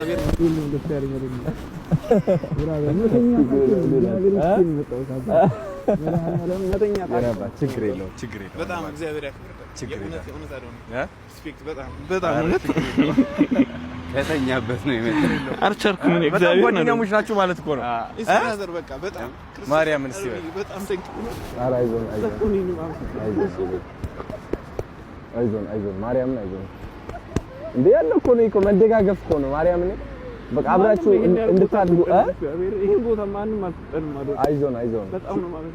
ችግር የለውም በጣም እግዚአብሔር ከተኛበት ነው የመጣው አርቸርኩም ነው እግዚአብሔር ጓደኛሞች ናችሁ ማለት እኮ ነው እስራዘር በቃ በጣም ማርያምን እስቲ በጣም አይዞን ማርያምን አይዞን እንዴ ያለው እኮ ነው እኮ መደጋገፍ እኮ ነው ማርያምን በቃ አብራችሁ እንድታድጉ ይሄ ቦታ ማንንም አትጠልም ማለት አይዞን በጣም ነው ማለት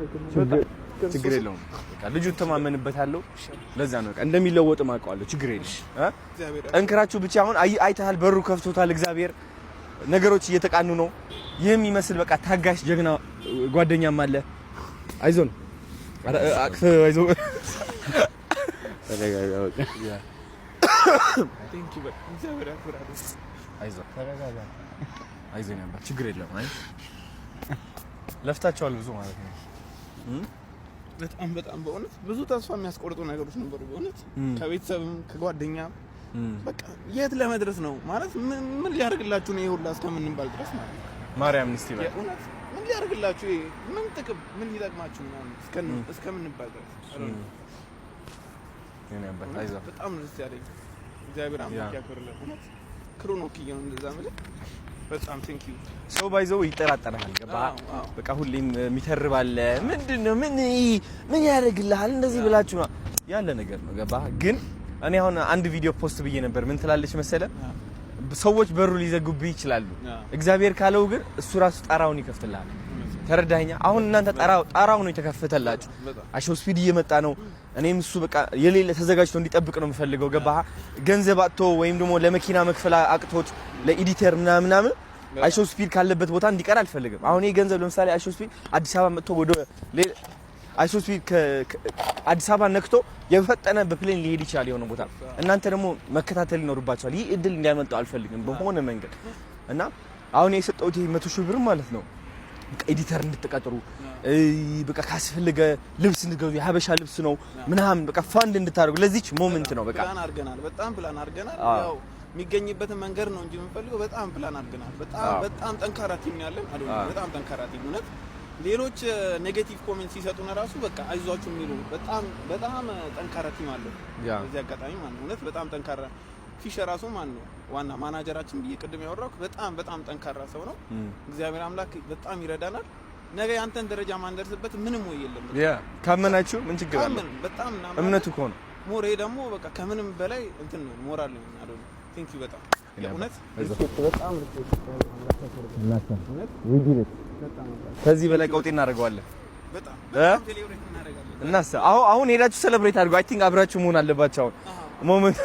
ችግር የለውም በቃ ልጁ ተማመንበታለሁ ለዛ ነው በቃ እንደሚለወጥ ማውቀዋለሁ ችግር የለም ጠንክራችሁ ብቻ አሁን አይተሃል በሩ ከፍቶታል እግዚአብሔር ነገሮች እየተቃኑ ነው ይሄም ይመስል በቃ ታጋሽ ጀግና ጓደኛም አለ አይዞን አክፈ አይዞን ተረጋጋ በቃ ቴንክ ዩ በቃ እግዚአብሔር ያክብራል አይዞን ተረጋጋ አይዞን ያባ ችግር የለም አይ ለፍታችኋል ብዙ ማለት ነው በጣም በእውነት ብዙ ተስፋ የሚያስቆርጡ ነገሮች ነበሩ በእውነት ከቤተሰብም ከጓደኛም በቃ የት ለመድረስ ነው ማለት ምን ሊያርግላችሁ ነው ይሁላ እስከምንባል ድረስ ማለት ማርያም ንስቲ በቃ በእውነት ምን ሊያርግላችሁ ምን ጥቅም ምን ሊጠቅማችሁ ነው እስከምንባል ድረስ በጣም ነው ደስ ያለኝ እግዚአብሔር አምላክ ያክብርልን እውነት ክሮኖኪ ነው እንደዛ ማለት በጣም ቴንክ ዩ ሰው ባይዘው ይጠራጠራል ገባ በቃ ሁሌም የሚተርባለ ምንድነው ምን ያደርግልሃል እንደዚህ ብላችሁ ያለ ነገር ነው ገባ ግን እኔ አሁን አንድ ቪዲዮ ፖስት ብዬ ነበር ምን ትላለች መሰለ ሰዎች በሩ ሊዘጉብህ ይችላሉ እግዚአብሔር ካለው ግን እሱ ራሱ ጣራውን ይከፍትልሃል ተረዳኸኛ አሁን እናንተ ጣራው ነው የተከፈተላችሁ አሾ ስፒድ እየመጣ ነው እኔም እሱ በቃ የሌለ ተዘጋጅቶ እንዲጠብቅ ነው የምፈልገው ገባህ ገንዘብ አጥቶ ወይም ደግሞ ለመኪና መክፈል አቅቶት ለኤዲተር ምናምን አሾ ስፒድ ካለበት ቦታ እንዲቀር አልፈልግም አሁን ይሄ ገንዘብ ለምሳሌ አሾ ስፒድ አዲስ አበባ መጥቶ ወደ አሾ ስፒድ ከአዲስ አበባ ነክቶ የፈጠነ በፕሌን ሊሄድ ይችላል የሆነ ቦታ እናንተ ደግሞ መከታተል ይኖርባችኋል ይሄ እድል እንዲያመጣው አልፈልግም በሆነ መንገድ እና አሁን የሰጠሁት ይሄ 100 ሺህ ብር ማለት ነው ኤዲተር እንድትቀጥሩ በቃ ካስፈልገ ልብስ እንድገዙ የሀበሻ ልብስ ነው ምናምን በቃ ፋንድ እንድታደርጉ ለዚች ሞመንት ነው በቃ ፕላን አድርገናል በጣም ፕላን አድርገናል ያው የሚገኝበትን መንገድ ነው እንጂ የምንፈልገው በጣም ፕላን አድርገናል በጣም ጠንካራ ቲም ያለን አይደል በጣም ጠንካራ ቲም እውነት ሌሎች ኔጌቲቭ ኮሜንት ሲሰጡና ራሱ በቃ አይዟችሁ የሚሉ በጣም ጠንካራ ቲም አለ በዚህ አጋጣሚ ማለት እውነት በጣም ጠንካራ ፊሸር ራሱ ማን ነው ዋና ማናጀራችን በየቅድም ያወራው በጣም ጠንካራ ሰው ነው እግዚአብሔር አምላክ በጣም ይረዳናል ነገ ያንተን ደረጃ ማንደርስበት ምንም ወይ የለም ያ ካመናችሁ ምን ችግር አለ በጣም እምነቱ እኮ ነው ሞሬ ደግሞ በቃ ከምንም በላይ እንትን ነው ሞራል ነው አይደል ቴንክ ዩ በጣም የእውነት በጣም እውነት ከዚህ በላይ ቀውጤ እናደርገዋለን በጣም ሴሌብሬት እናደርጋለን እናስ አሁን ሄዳችሁ ሴሌብሬት አድርጉ አይ ቲንክ አብራችሁ መሆን አለባችሁ አሁን ሞመንት